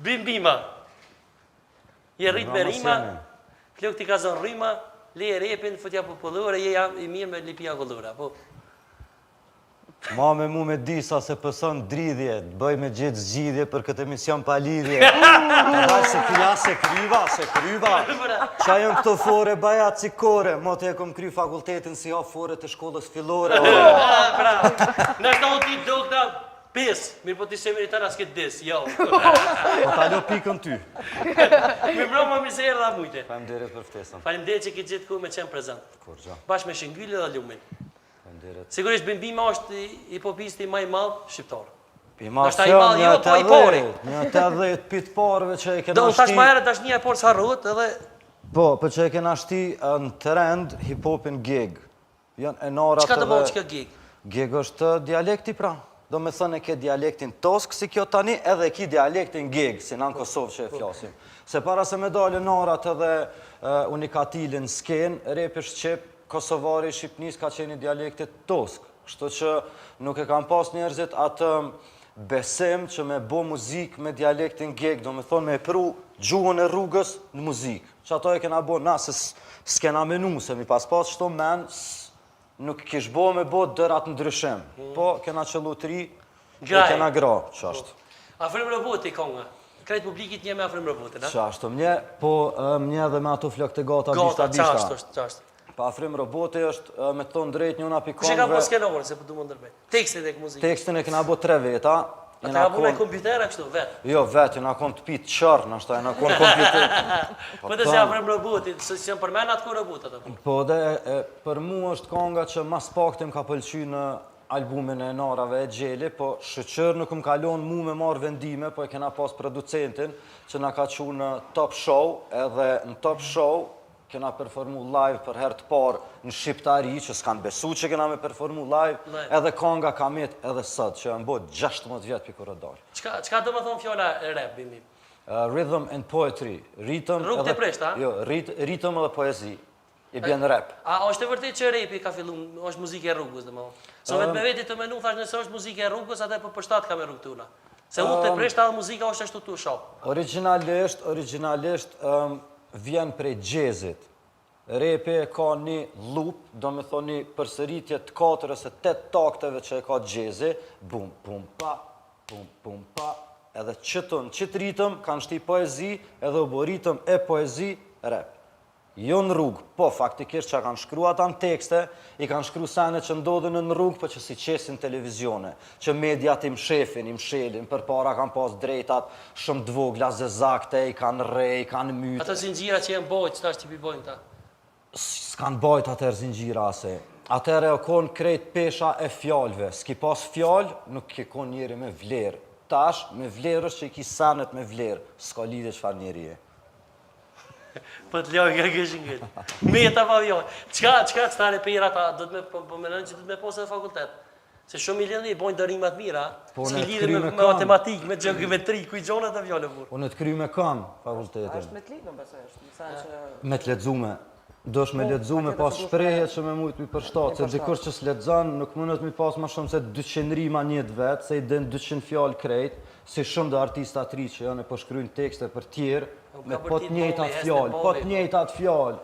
Bimbima. Je rrit me rima, flok ti ka zonë rima, le e repin, fëtja popullore, je jam i mirë me lipia kullura. Ma me mu me disa se pëson dridhje, bëj me gjithë zgjidhje për këtë emision pa lidhje. Se kryva. Qa jënë këto fore, baja cikore, mo të e kom kry fakultetin si ha fore të shkollës fillore. Pra, në shta u ti do këta pes, mirë po ti se meritar as këtë des, jo. Po talo pikën ty. Mirë bro, ma mirë se erë dha mujte. Faleminderit për ftesën. Faleminderit që ki gjithë ku me qenë prezent. Kur gjo. Bash me Shëngyllin dhe Lumin. Faleminderit. Sigurisht Bimbima është hipopisti ma i madh shqiptar. Pima Nështë ta i madh, jo, po i pori. Një 80 pit porëve që e kena shti... Do, tash ma herë, tash një e porë sa rrët edhe... Po, për që e kena shti në trend hip-hopin gig. Janë enarat Qka të bëllë që ka gig? Gig është dialekti pra. Do me thënë e ke dialektin tosk si kjo tani, edhe ki dialektin gig, si në Kosovë që e flasim. Se para se me dalë enarat edhe unikatilin sken, repi Shqip, Kosovari i Shqipnis ka qeni dialektit tosk. Kështu që nuk e kam pas njerëzit atë besim që me bo muzik me dialektin gig, do me thonë me e pru gjuhën e rrugës në muzik. Që ato e kena bo, na se s'kena menu, se mi pas shto men, nuk kish bo me bo dërat ndryshim. Po, kena qëllu tri, e kena gra, qashtë. Afrim roboti, konga. Krejt publikit një me afrim robotin, a? Qashtë, mje, po mje dhe me ato flok të gata, bishta. Qashtë. Pa afrim roboti është me thonë drejt njëna pikonve... Kushe ka po skenorë, se për du më ndërbej? Tekstin e këmuzikë? Tekstin e këna bo 3 veta. A të ka bu me kompjutera kështu, vetë? Jo, vetë, jena kon të pitë qërë, nështë ta jena kon kompjuter. Po të se afrim robotit, se që në përmen atë ku robotat? Po dhe për mu është konga që mas paktim ka pëlqy në albumin e narave e gjeli, po shëqër nuk më kalon mu me marrë vendime, po e kena pas producentin që na ka qu në Top Show, edhe në Top Show kena performu live për herë të parë në Shqiptari, që s'kanë besu që kena me performu live, edhe konga ka met edhe sot, që janë bot 16 vjetë për kërë dalë. Qka do më thonë fjolla rap, Bimbim? Rhythm and poetry. Rrug të presht, a? Jo, rhythm edhe poezi. I bjen rap. A është e vërtet që rapi ka fillu, është muzike e rrugës, dhe më? So vetë me veti të menu, thash nëse është muzike e rrugës, atë për përshtat ka me rrug tuna. Se rrug të presht, edhe muzika është ashtu tu shop. Originalisht vjen prej jazzit. Rapi ka një loop, do me thoni një përsëritje të 4 ose 8 takteve që e ka jazzi, bum, bum, pa, edhe qëtën, qëtë ritëm kanë shti poezi, edhe u bo ritëm e poezi, rap. Jo në rrugë, po faktikisht që kanë shkru ata në tekste, i kanë shkru sene që ndodhin në rrugë, për që si qesin televizione, që mediat i mshefin, i mshelin, për para kanë pas drejtat, shumë dvogla zezakte, i kanë rej, i kanë mytë. Ata zingjira që jenë bojt, qëta është që bojnë ta? S'kanë bajt atër zingjira ase. Atër e o konë krejt pesha e fjallëve. S'ki pas fjallë, nuk ki konë njeri me vlerë. Tash, me vlerë është që i ki sanet me vlerë. S'ka lidhe qëfar njeri e. Po të lojë nga gëshin gëllë. Meta pa vjojë. Qka të stare pejra ta, do të me menon që do të me posë dhe fakultet? Se shumë i lidhë i bojnë dërimat mira, s'ki lidhë me matematikë, me geometri, kuj gjonat e vjollë burë. Unë të kry me kam fakultetin. A është me të lidhë, besoj është? Me të ledzume. Do është me ledzume pas shprejhet që me mujtë mi përshtatë, se dikur që s'ledzan nuk mundet mi pas ma shumë se 200 rima njët vetë, se i den 200 fjallë krejt, si shumë dhe artista tri që janë e përshkrujnë tekste për tjerë, me po të njejtat fjallë,